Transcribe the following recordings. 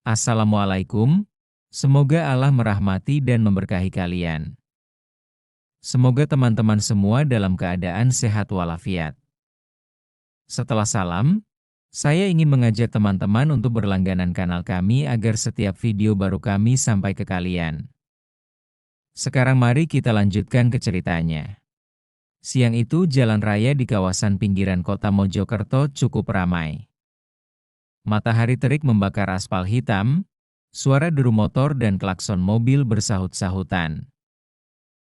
Assalamualaikum, semoga Allah merahmati dan memberkahi kalian. Semoga teman-teman semua dalam keadaan sehat walafiat. Setelah salam, saya ingin mengajak teman-teman untuk berlangganan kanal kami agar setiap video baru kami sampai ke kalian. Sekarang mari kita lanjutkan ke ceritanya. Siang itu jalan raya di kawasan pinggiran kota Mojokerto cukup ramai. Matahari terik membakar aspal hitam, suara deru motor dan klakson mobil bersahut-sahutan.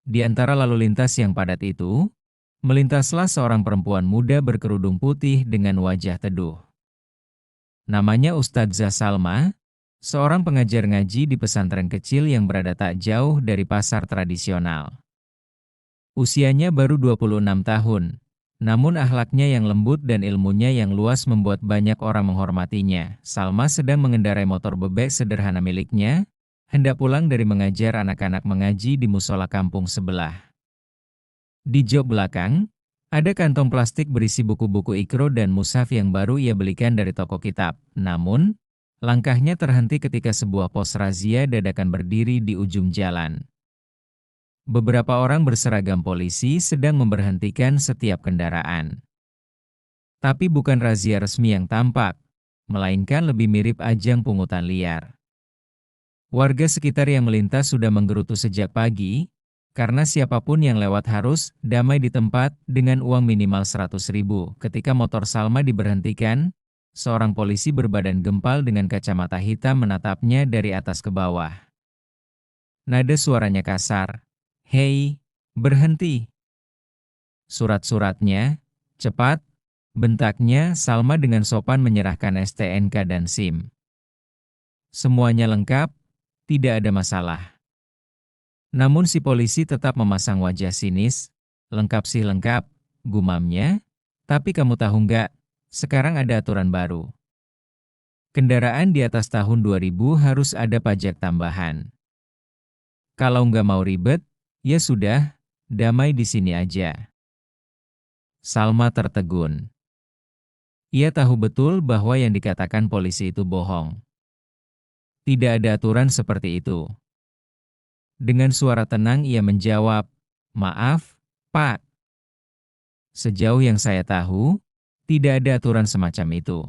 Di antara lalu lintas yang padat itu, melintaslah seorang perempuan muda berkerudung putih dengan wajah teduh. Namanya Ustadzah Salma, seorang pengajar ngaji di pesantren kecil yang berada tak jauh dari pasar tradisional. Usianya baru 26 tahun. Namun akhlaknya yang lembut dan ilmunya yang luas membuat banyak orang menghormatinya. Salma sedang mengendarai motor bebek sederhana miliknya, hendak pulang dari mengajar anak-anak mengaji di musola kampung sebelah. Di jok belakang, ada kantong plastik berisi buku-buku Iqra dan mushaf yang baru ia belikan dari toko kitab. Namun, langkahnya terhenti ketika sebuah pos razia dadakan berdiri di ujung jalan. Beberapa orang berseragam polisi sedang memberhentikan setiap kendaraan. Tapi bukan razia resmi yang tampak, melainkan lebih mirip ajang pungutan liar. Warga sekitar yang melintas sudah menggerutu sejak pagi, karena siapapun yang lewat harus damai di tempat dengan uang minimal 100.000. Ketika motor Salma diberhentikan, seorang polisi berbadan gempal dengan kacamata hitam menatapnya dari atas ke bawah. Nada suaranya kasar. "Hei, berhenti!" "Surat-suratnya, cepat!" bentaknya. Salma dengan sopan menyerahkan STNK dan SIM. "Semuanya lengkap, tidak ada masalah." Namun si polisi tetap memasang wajah sinis. "Lengkap sih lengkap," gumamnya. "Tapi kamu tahu nggak, sekarang ada aturan baru. Kendaraan di atas tahun 2000 harus ada pajak tambahan. Kalau nggak mau ribet, ya sudah, damai di sini aja." Salma tertegun. Ia tahu betul bahwa yang dikatakan polisi itu bohong. Tidak ada aturan seperti itu. Dengan suara tenang ia menjawab, "Maaf, Pak. Sejauh yang saya tahu, tidak ada aturan semacam itu.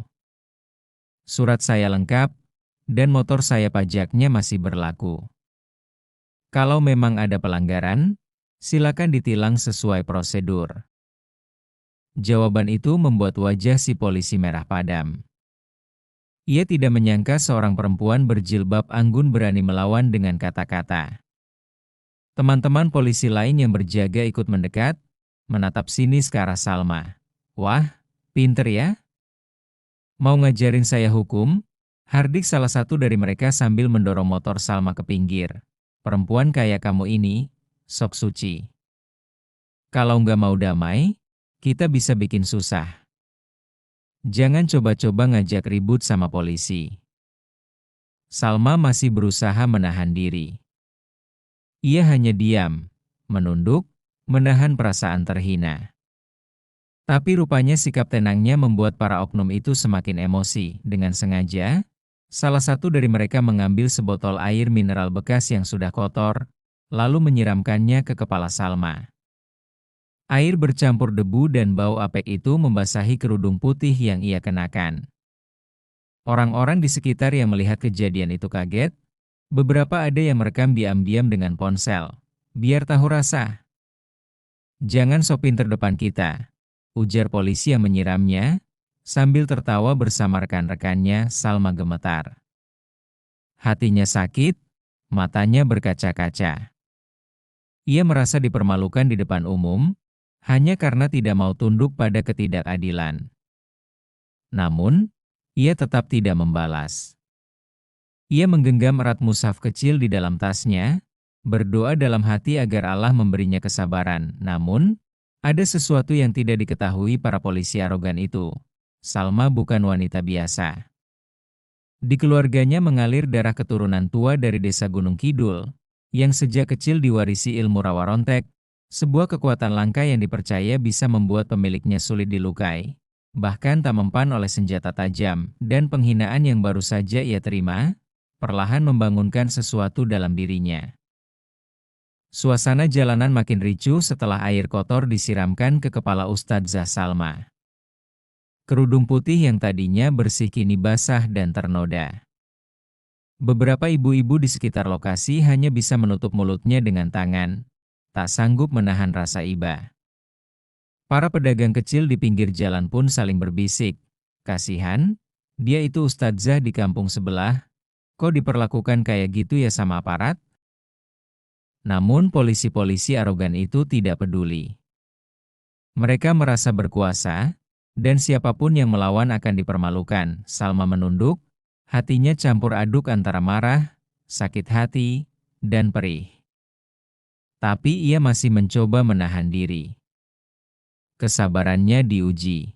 Surat saya lengkap, dan motor saya pajaknya masih berlaku. Kalau memang ada pelanggaran, silakan ditilang sesuai prosedur." Jawaban itu membuat wajah si polisi merah padam. Ia tidak menyangka seorang perempuan berjilbab anggun berani melawan dengan kata-kata. Teman-teman polisi lain yang berjaga ikut mendekat, menatap sinis ke arah Salma. "Wah, pinter ya? Mau ngajarin saya hukum?" hardik salah satu dari mereka sambil mendorong motor Salma ke pinggir. "Perempuan kayak kamu ini, sok suci. Kalau nggak mau damai, kita bisa bikin susah. Jangan coba-coba ngajak ribut sama polisi." Salma masih berusaha menahan diri. Ia hanya diam, menunduk, menahan perasaan terhina. Tapi rupanya sikap tenangnya membuat para oknum itu semakin emosi. Dengan sengaja, salah satu dari mereka mengambil sebotol air mineral bekas yang sudah kotor, lalu menyiramkannya ke kepala Salma. Air bercampur debu dan bau apek itu membasahi kerudung putih yang ia kenakan. Orang-orang di sekitar yang melihat kejadian itu kaget. Beberapa ada yang merekam diam-diam dengan ponsel. "Biar tahu rasa." "Jangan sok pinter depan kita," ujar polisi yang menyiramnya, sambil tertawa bersama rekan-rekannya. Salma gemetar. Hatinya sakit, matanya berkaca-kaca. Ia merasa dipermalukan di depan umum, hanya karena tidak mau tunduk pada ketidakadilan. Namun, ia tetap tidak membalas. Ia menggenggam erat mushaf kecil di dalam tasnya, berdoa dalam hati agar Allah memberinya kesabaran. Namun, ada sesuatu yang tidak diketahui para polisi arogan itu. Salma bukan wanita biasa. Di keluarganya mengalir darah keturunan tua dari desa Gunung Kidul, yang sejak kecil diwarisi ilmu rawa rontek, sebuah kekuatan langka yang dipercaya bisa membuat pemiliknya sulit dilukai. Bahkan tak mempan oleh senjata tajam, dan penghinaan yang baru saja ia terima, perlahan membangunkan sesuatu dalam dirinya. Suasana jalanan makin ricuh setelah air kotor disiramkan ke kepala Ustadzah Salma. Kerudung putih yang tadinya bersih kini basah dan ternoda. Beberapa ibu-ibu di sekitar lokasi hanya bisa menutup mulutnya dengan tangan, tak sanggup menahan rasa iba. Para pedagang kecil di pinggir jalan pun saling berbisik, "Kasihan, dia itu ustadzah di kampung sebelah, kok diperlakukan kayak gitu ya sama aparat?" Namun polisi-polisi arogan itu tidak peduli. Mereka merasa berkuasa, dan siapapun yang melawan akan dipermalukan. Salma menunduk, hatinya campur aduk antara marah, sakit hati, dan perih. Tapi ia masih mencoba menahan diri. Kesabarannya diuji.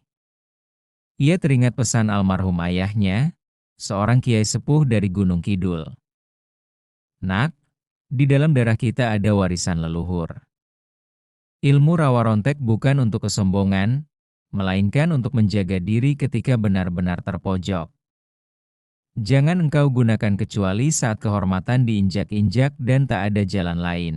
Ia teringat pesan almarhum ayahnya, seorang kiai sepuh dari Gunung Kidul. "Nak, di dalam darah kita ada warisan leluhur. Ilmu rawa rontek bukan untuk kesombongan, melainkan untuk menjaga diri ketika benar-benar terpojok. Jangan engkau gunakan kecuali saat kehormatan diinjak-injak dan tak ada jalan lain."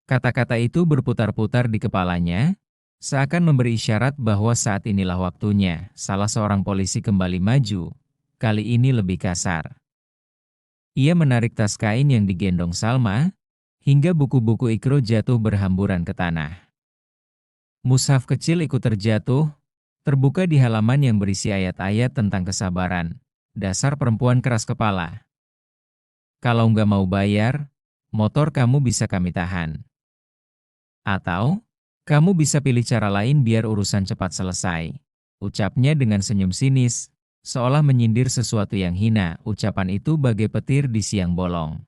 Kata-kata itu berputar-putar di kepalanya, seakan memberi isyarat bahwa saat inilah waktunya. Salah seorang polisi kembali maju, kali ini lebih kasar. Ia menarik tas kain yang digendong Salma, hingga buku-buku ikro jatuh berhamburan ke tanah. Mushaf kecil ikut terjatuh, terbuka di halaman yang berisi ayat-ayat tentang kesabaran. "Dasar perempuan keras kepala. Kalau nggak mau bayar, motor kamu bisa kami tahan. Atau, kamu bisa pilih cara lain biar urusan cepat selesai," ucapnya dengan senyum sinis, seolah menyindir sesuatu yang hina. Ucapan itu bagai petir di siang bolong.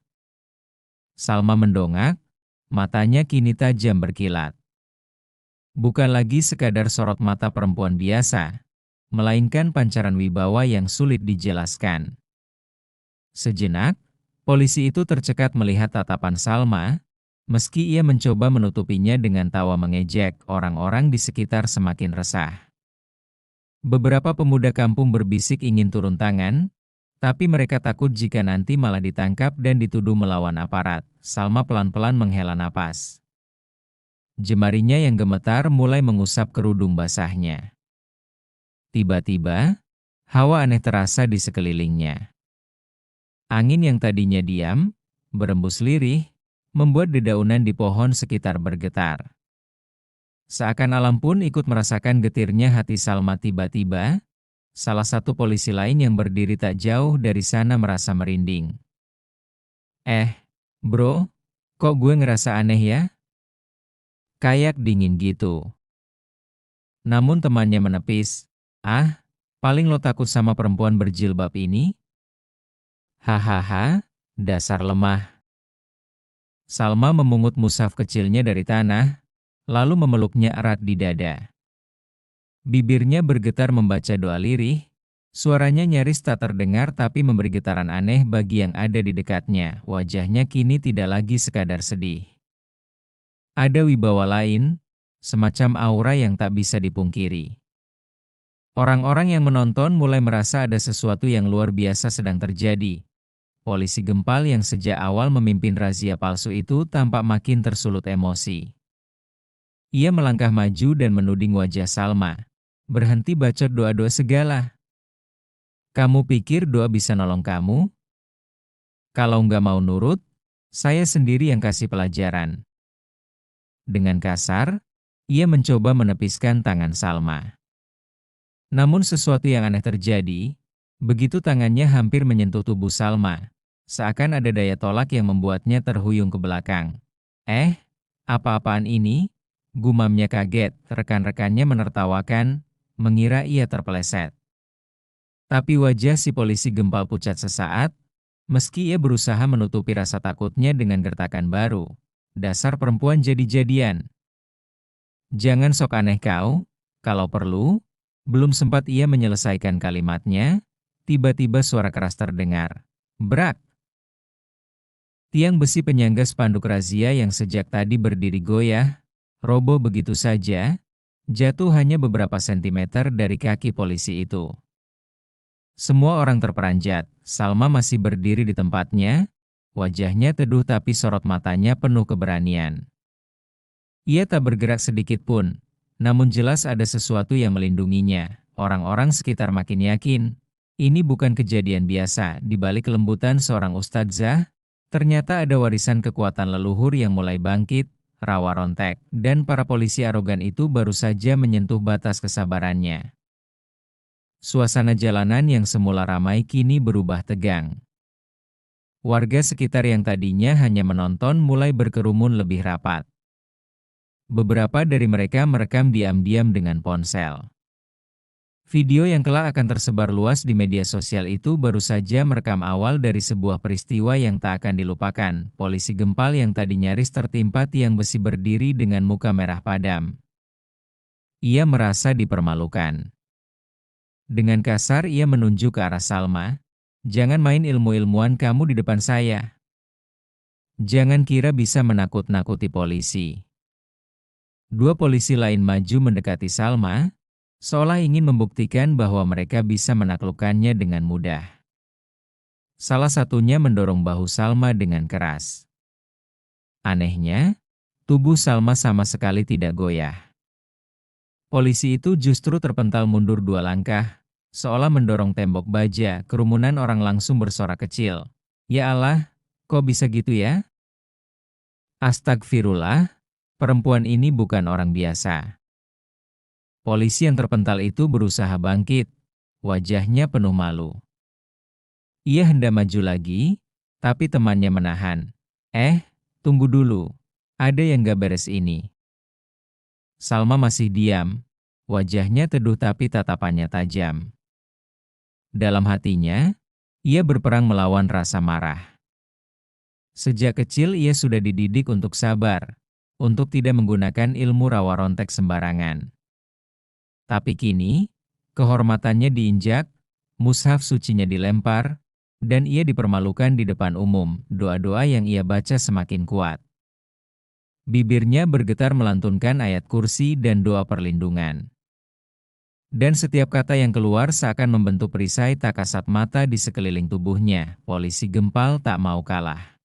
Salma mendongak, matanya kini tajam berkilat. Bukan lagi sekadar sorot mata perempuan biasa, melainkan pancaran wibawa yang sulit dijelaskan. Sejenak, polisi itu tercekat melihat tatapan Salma, meski ia mencoba menutupinya dengan tawa mengejek. Orang-orang di sekitar semakin resah. Beberapa pemuda kampung berbisik ingin turun tangan, tapi mereka takut jika nanti malah ditangkap dan dituduh melawan aparat. Salma pelan-pelan menghela napas. Jemarinya yang gemetar mulai mengusap kerudung basahnya. Tiba-tiba, hawa aneh terasa di sekelilingnya. Angin yang tadinya diam, berembus lirih, membuat dedaunan di pohon sekitar bergetar. Seakan alam pun ikut merasakan getirnya hati Salma. Tiba-tiba, salah satu polisi lain yang berdiri tak jauh dari sana merasa merinding. Bro, kok gue ngerasa aneh ya? Kayak dingin gitu." Namun temannya menepis, paling lo takut sama perempuan berjilbab ini? Hahaha, dasar lemah." Salma memungut mushaf kecilnya dari tanah, lalu memeluknya erat di dada. Bibirnya bergetar membaca doa lirih, suaranya nyaris tak terdengar tapi memberi getaran aneh bagi yang ada di dekatnya. Wajahnya kini tidak lagi sekadar sedih. Ada wibawa lain, semacam aura yang tak bisa dipungkiri. Orang-orang yang menonton mulai merasa ada sesuatu yang luar biasa sedang terjadi. Polisi gempal yang sejak awal memimpin razia palsu itu tampak makin tersulut emosi. Ia melangkah maju dan menuding wajah Salma. "Berhenti bacot doa-doa segala. Kamu pikir doa bisa nolong kamu? Kalau nggak mau nurut, saya sendiri yang kasih pelajaran." Dengan kasar, ia mencoba menepiskan tangan Salma. Namun sesuatu yang aneh terjadi, begitu tangannya hampir menyentuh tubuh Salma, seakan ada daya tolak yang membuatnya terhuyung ke belakang. Apa-apaan ini?" Gumamnya kaget. Rekan-rekannya menertawakan, mengira ia terpeleset. Tapi wajah si polisi gempal pucat sesaat, meski ia berusaha menutupi rasa takutnya dengan gertakan baru. "Dasar perempuan jadi-jadian. Jangan sok aneh kau, kalau perlu." Belum sempat ia menyelesaikan kalimatnya, tiba-tiba suara keras terdengar. Brak! Tiang besi penyangga spanduk razia yang sejak tadi berdiri goyah, roboh begitu saja, jatuh hanya beberapa sentimeter dari kaki polisi itu. Semua orang terperanjat. Salma masih berdiri di tempatnya, wajahnya teduh tapi sorot matanya penuh keberanian. Ia tak bergerak sedikit pun, namun jelas ada sesuatu yang melindunginya. Orang-orang sekitar makin yakin, ini bukan kejadian biasa. Di balik kelembutan seorang ustadzah, ternyata ada warisan kekuatan leluhur yang mulai bangkit. Rawa rontek, dan para polisi arogan itu baru saja menyentuh batas kesabarannya. Suasana jalanan yang semula ramai kini berubah tegang. Warga sekitar yang tadinya hanya menonton mulai berkerumun lebih rapat. Beberapa dari mereka merekam diam-diam dengan ponsel. Video yang kelak akan tersebar luas di media sosial itu baru saja merekam awal dari sebuah peristiwa yang tak akan dilupakan. Polisi Gempal yang tadi nyaris tertimpa tiang besi berdiri dengan muka merah padam. Ia merasa dipermalukan. Dengan kasar ia menunjuk ke arah Salma. Jangan main ilmu-ilmuan kamu di depan saya. Jangan kira bisa menakut-nakuti polisi. Dua polisi lain maju mendekati Salma, seolah ingin membuktikan bahwa mereka bisa menaklukkannya dengan mudah. Salah satunya mendorong bahu Salma dengan keras. Anehnya, tubuh Salma sama sekali tidak goyah. Polisi itu justru terpental mundur 2 langkah, seolah mendorong tembok baja. Kerumunan orang langsung bersorak kecil. Ya Allah, kok bisa gitu ya? Astagfirullah, perempuan ini bukan orang biasa. Polisi yang terpental itu berusaha bangkit, wajahnya penuh malu. Ia hendak maju lagi, tapi temannya menahan. Tunggu dulu, ada yang gak beres ini. Salma masih diam, wajahnya teduh tapi tatapannya tajam. Dalam hatinya, ia berperang melawan rasa marah. Sejak kecil ia sudah dididik untuk sabar, untuk tidak menggunakan ilmu rawa rontek sembarangan. Tapi kini, kehormatannya diinjak, mushaf sucinya dilempar, dan ia dipermalukan di depan umum. Doa-doa yang ia baca semakin kuat. Bibirnya bergetar melantunkan ayat kursi dan doa perlindungan. Dan setiap kata yang keluar seakan membentuk perisai tak kasat mata di sekeliling tubuhnya. Polisi Gempal tak mau kalah.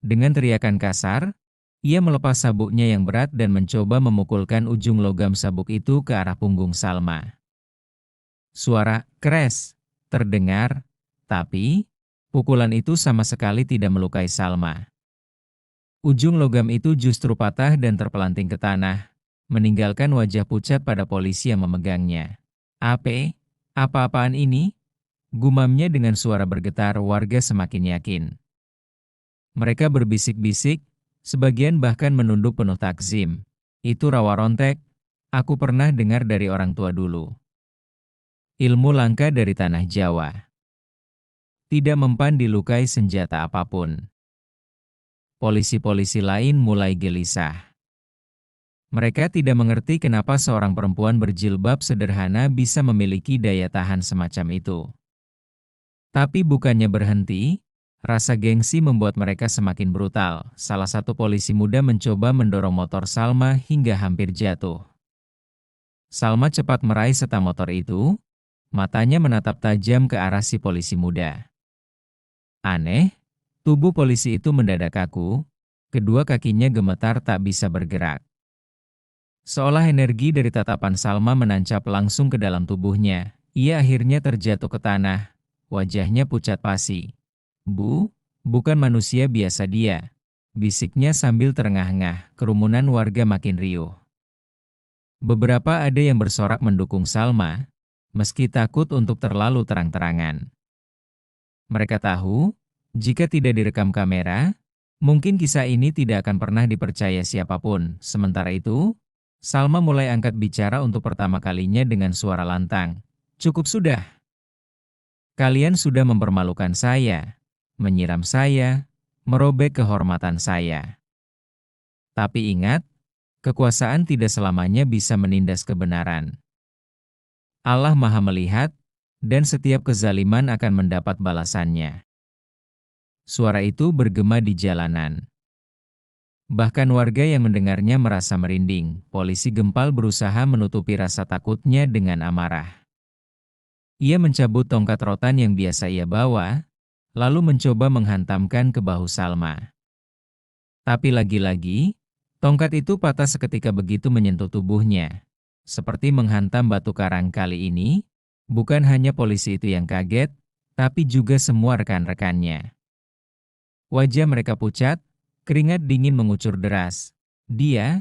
Dengan teriakan kasar, ia melepas sabuknya yang berat dan mencoba memukulkan ujung logam sabuk itu ke arah punggung Salma. Suara "kres" terdengar, tapi pukulan itu sama sekali tidak melukai Salma. Ujung logam itu justru patah dan terpelanting ke tanah, meninggalkan wajah pucat pada polisi yang memegangnya. Apa-apaan ini? Gumamnya dengan suara bergetar. Warga semakin yakin. Mereka berbisik-bisik, sebagian bahkan menunduk penuh takzim. Itu rawa rontek, aku pernah dengar dari orang tua dulu. Ilmu langka dari tanah Jawa. Tidak mempan dilukai senjata apapun. Polisi-polisi lain mulai gelisah. Mereka tidak mengerti kenapa seorang perempuan berjilbab sederhana bisa memiliki daya tahan semacam itu. Tapi bukannya berhenti, rasa gengsi membuat mereka semakin brutal. Salah satu polisi muda mencoba mendorong motor Salma hingga hampir jatuh. Salma cepat meraih setam motor itu, matanya menatap tajam ke arah si polisi muda. Aneh, tubuh polisi itu mendadak kaku, kedua kakinya gemetar tak bisa bergerak. Seolah energi dari tatapan Salma menancap langsung ke dalam tubuhnya, ia akhirnya terjatuh ke tanah, wajahnya pucat pasi. Bu, bukan manusia biasa dia, bisiknya sambil terengah-engah. Kerumunan warga makin riuh. Beberapa ada yang bersorak mendukung Salma, meski takut untuk terlalu terang-terangan. Mereka tahu, jika tidak direkam kamera, mungkin kisah ini tidak akan pernah dipercaya siapapun. Sementara itu, Salma mulai angkat bicara untuk pertama kalinya dengan suara lantang. Cukup sudah. Kalian sudah mempermalukan saya, menyiram saya, merobek kehormatan saya. Tapi ingat, kekuasaan tidak selamanya bisa menindas kebenaran. Allah Maha Melihat, dan setiap kezaliman akan mendapat balasannya. Suara itu bergema di jalanan. Bahkan warga yang mendengarnya merasa merinding. Polisi Gempal berusaha menutupi rasa takutnya dengan amarah. Ia mencabut tongkat rotan yang biasa ia bawa, lalu mencoba menghantamkan ke bahu Salma. Tapi lagi-lagi, tongkat itu patah seketika begitu menyentuh tubuhnya. Seperti menghantam batu karang kali ini, bukan hanya polisi itu yang kaget, tapi juga semua rekan-rekannya. Wajah mereka pucat, keringat dingin mengucur deras. Dia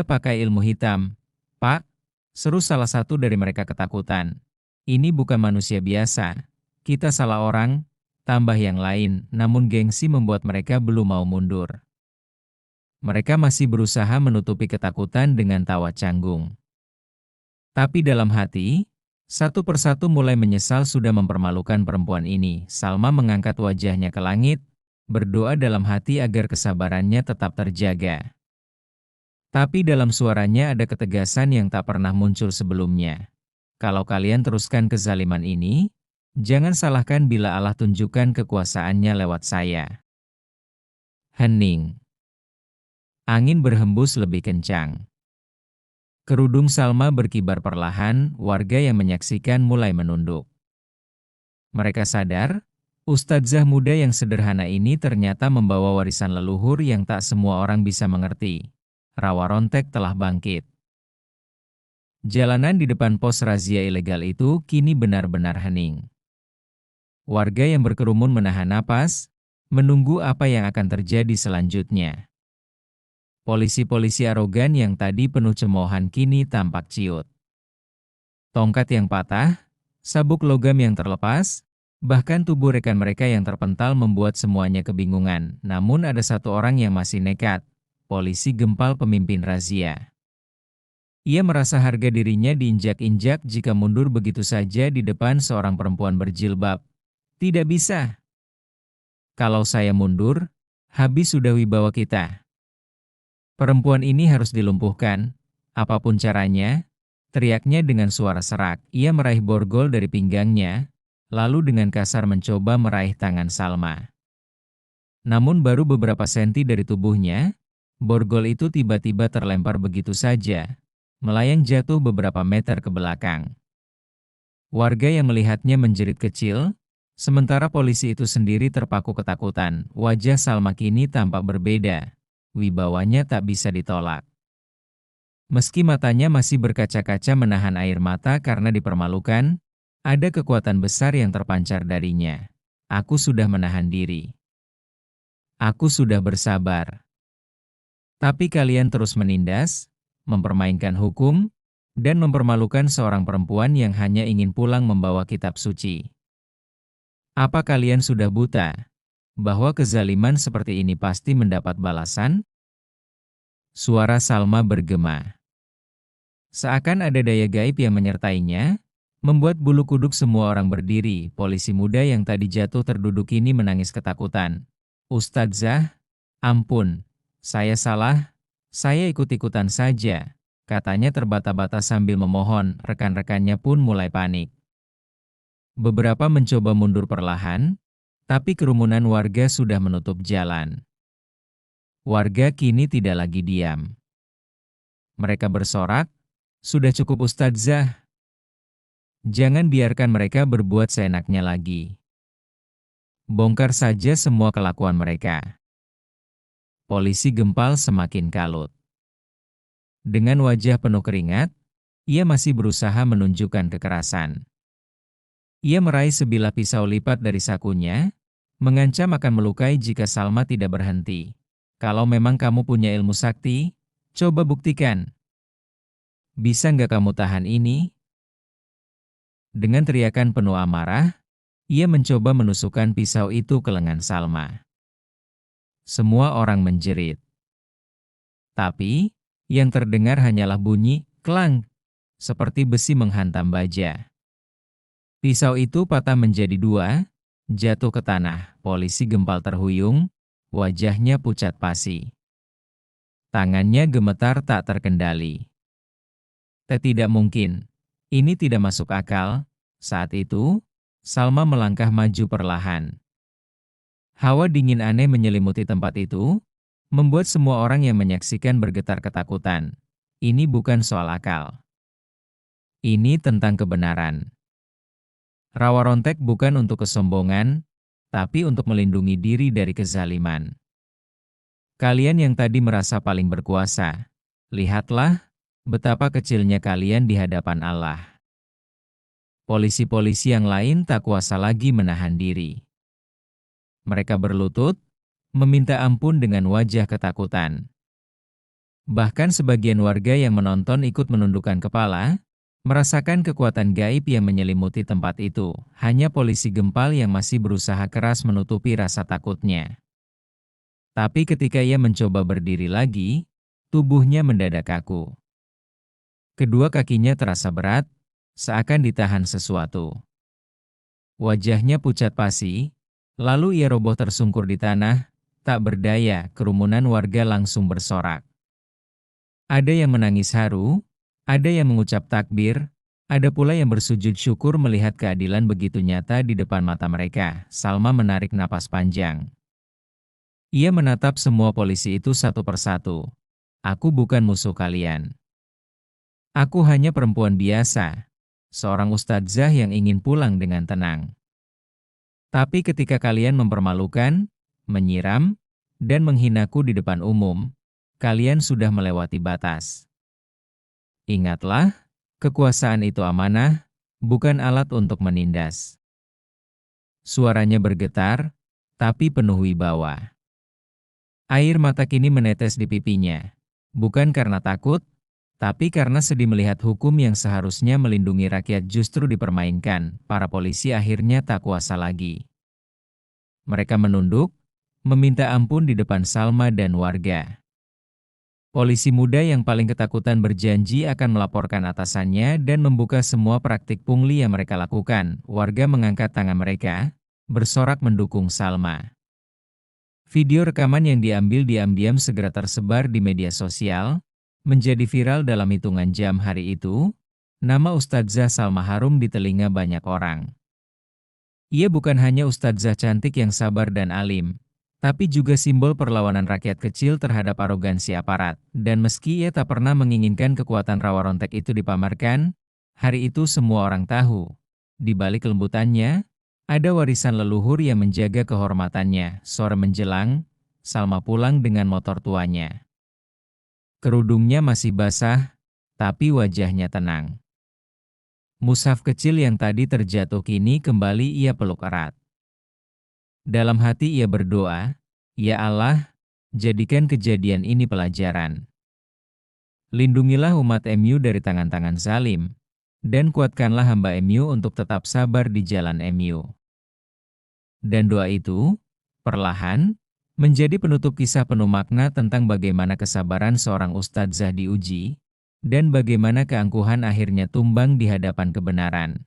pakai ilmu hitam. Pak, seru salah satu dari mereka ketakutan. Ini bukan manusia biasa. Kita salah orang, tambah yang lain, namun gengsi membuat mereka belum mau mundur. Mereka masih berusaha menutupi ketakutan dengan tawa canggung. Tapi dalam hati, satu persatu mulai menyesal sudah mempermalukan perempuan ini. Salma mengangkat wajahnya ke langit, berdoa dalam hati agar kesabarannya tetap terjaga. Tapi dalam suaranya ada ketegasan yang tak pernah muncul sebelumnya. Kalau kalian teruskan kezaliman ini, jangan salahkan bila Allah tunjukkan kekuasaannya lewat saya. Hening. Angin berhembus lebih kencang. Kerudung Salma berkibar perlahan, warga yang menyaksikan mulai menunduk. Mereka sadar, ustadzah muda yang sederhana ini ternyata membawa warisan leluhur yang tak semua orang bisa mengerti. Rawa Rontek telah bangkit. Jalanan di depan pos razia ilegal itu kini benar-benar hening. Warga yang berkerumun menahan napas, menunggu apa yang akan terjadi selanjutnya. Polisi-polisi arogan yang tadi penuh cemoohan kini tampak ciut. Tongkat yang patah, sabuk logam yang terlepas, bahkan tubuh rekan mereka yang terpental membuat semuanya kebingungan. Namun ada satu orang yang masih nekat, polisi gempal pemimpin razia. Ia merasa harga dirinya diinjak-injak jika mundur begitu saja di depan seorang perempuan berjilbab. Tidak bisa. Kalau saya mundur, habis sudah wibawa kita. Perempuan ini harus dilumpuhkan, apapun caranya, teriaknya dengan suara serak. Ia meraih borgol dari pinggangnya, lalu dengan kasar mencoba meraih tangan Salma. Namun baru beberapa senti dari tubuhnya, borgol itu tiba-tiba terlempar begitu saja, melayang jatuh beberapa meter ke belakang. Warga yang melihatnya menjerit kecil, sementara polisi itu sendiri terpaku ketakutan. Wajah Salma kini tampak berbeda, wibawanya tak bisa ditolak. Meski matanya masih berkaca-kaca menahan air mata karena dipermalukan, ada kekuatan besar yang terpancar darinya. Aku sudah menahan diri. Aku sudah bersabar. Tapi kalian terus menindas, mempermainkan hukum, dan mempermalukan seorang perempuan yang hanya ingin pulang membawa kitab suci. Apa kalian sudah buta, bahwa kezaliman seperti ini pasti mendapat balasan? Suara Salma bergema. Seakan ada daya gaib yang menyertainya, membuat bulu kuduk semua orang berdiri. Polisi muda yang tadi jatuh terduduk ini menangis ketakutan. Ustadzah, ampun, saya salah, saya ikut-ikutan saja. Katanya terbata-bata sambil memohon, rekan-rekannya pun mulai panik. Beberapa mencoba mundur perlahan, tapi kerumunan warga sudah menutup jalan. Warga kini tidak lagi diam. Mereka bersorak, sudah cukup Ustadzah. Jangan biarkan mereka berbuat seenaknya lagi. Bongkar saja semua kelakuan mereka. Polisi gempal semakin kalut. Dengan wajah penuh keringat, ia masih berusaha menunjukkan kekerasan. Ia meraih sebilah pisau lipat dari sakunya, mengancam akan melukai jika Salma tidak berhenti. Kalau memang kamu punya ilmu sakti, coba buktikan. Bisa nggak kamu tahan ini? Dengan teriakan penuh amarah, ia mencoba menusukkan pisau itu ke lengan Salma. Semua orang menjerit. Tapi, yang terdengar hanyalah bunyi, klang, seperti besi menghantam baja. Pisau itu patah menjadi dua, jatuh ke tanah. Polisi gempal terhuyung, wajahnya pucat pasi. Tangannya gemetar tak terkendali. Tidak mungkin, ini tidak masuk akal. Saat itu, Salma melangkah maju perlahan. Hawa dingin aneh menyelimuti tempat itu, membuat semua orang yang menyaksikan bergetar ketakutan. Ini bukan soal akal. Ini tentang kebenaran. Rawa rontek bukan untuk kesombongan, tapi untuk melindungi diri dari kezaliman. Kalian yang tadi merasa paling berkuasa, lihatlah betapa kecilnya kalian di hadapan Allah. Polisi-polisi yang lain tak kuasa lagi menahan diri. Mereka berlutut, meminta ampun dengan wajah ketakutan. Bahkan sebagian warga yang menonton ikut menundukkan kepala, merasakan kekuatan gaib yang menyelimuti tempat itu. Hanya polisi gempal yang masih berusaha keras menutupi rasa takutnya. Tapi ketika ia mencoba berdiri lagi, tubuhnya mendadak kaku. Kedua kakinya terasa berat, seakan ditahan sesuatu. Wajahnya pucat pasi, lalu ia roboh tersungkur di tanah, tak berdaya. Kerumunan warga langsung bersorak. Ada yang menangis haru, ada yang mengucap takbir, ada pula yang bersujud syukur melihat keadilan begitu nyata di depan mata mereka. Salma menarik napas panjang. Ia menatap semua polisi itu satu persatu. Aku bukan musuh kalian. Aku hanya perempuan biasa, seorang ustadzah yang ingin pulang dengan tenang. Tapi ketika kalian mempermalukan, menyiram, dan menghinaku di depan umum, kalian sudah melewati batas. Ingatlah, kekuasaan itu amanah, bukan alat untuk menindas. Suaranya bergetar, tapi penuh wibawa. Air mata kini menetes di pipinya, bukan karena takut, tapi karena sedih melihat hukum yang seharusnya melindungi rakyat justru dipermainkan. Para polisi akhirnya tak kuasa lagi. Mereka menunduk, meminta ampun di depan Salma dan warga. Polisi muda yang paling ketakutan berjanji akan melaporkan atasannya dan membuka semua praktik pungli yang mereka lakukan. Warga mengangkat tangan mereka, bersorak mendukung Salma. Video rekaman yang diambil diam-diam segera tersebar di media sosial, menjadi viral dalam hitungan jam. Hari itu, nama Ustadzah Salma harum di telinga banyak orang. Ia bukan hanya ustadzah cantik yang sabar dan alim, tapi juga simbol perlawanan rakyat kecil terhadap arogansi aparat. Dan meski ia tak pernah menginginkan kekuatan rawa rontek itu dipamerkan, hari itu semua orang tahu, di balik kelembutannya, ada warisan leluhur yang menjaga kehormatannya. Sore menjelang, Salma pulang dengan motor tuanya. Kerudungnya masih basah, tapi wajahnya tenang. Mushaf kecil yang tadi terjatuh kini kembali ia peluk erat. Dalam hati ia berdoa, "Ya Allah, jadikan kejadian ini pelajaran. Lindungilah umat MU dari tangan-tangan zalim, dan kuatkanlah hamba MU untuk tetap sabar di jalan MU." Dan doa itu, perlahan, menjadi penutup kisah penuh makna tentang bagaimana kesabaran seorang ustadzah diuji, dan bagaimana keangkuhan akhirnya tumbang di hadapan kebenaran.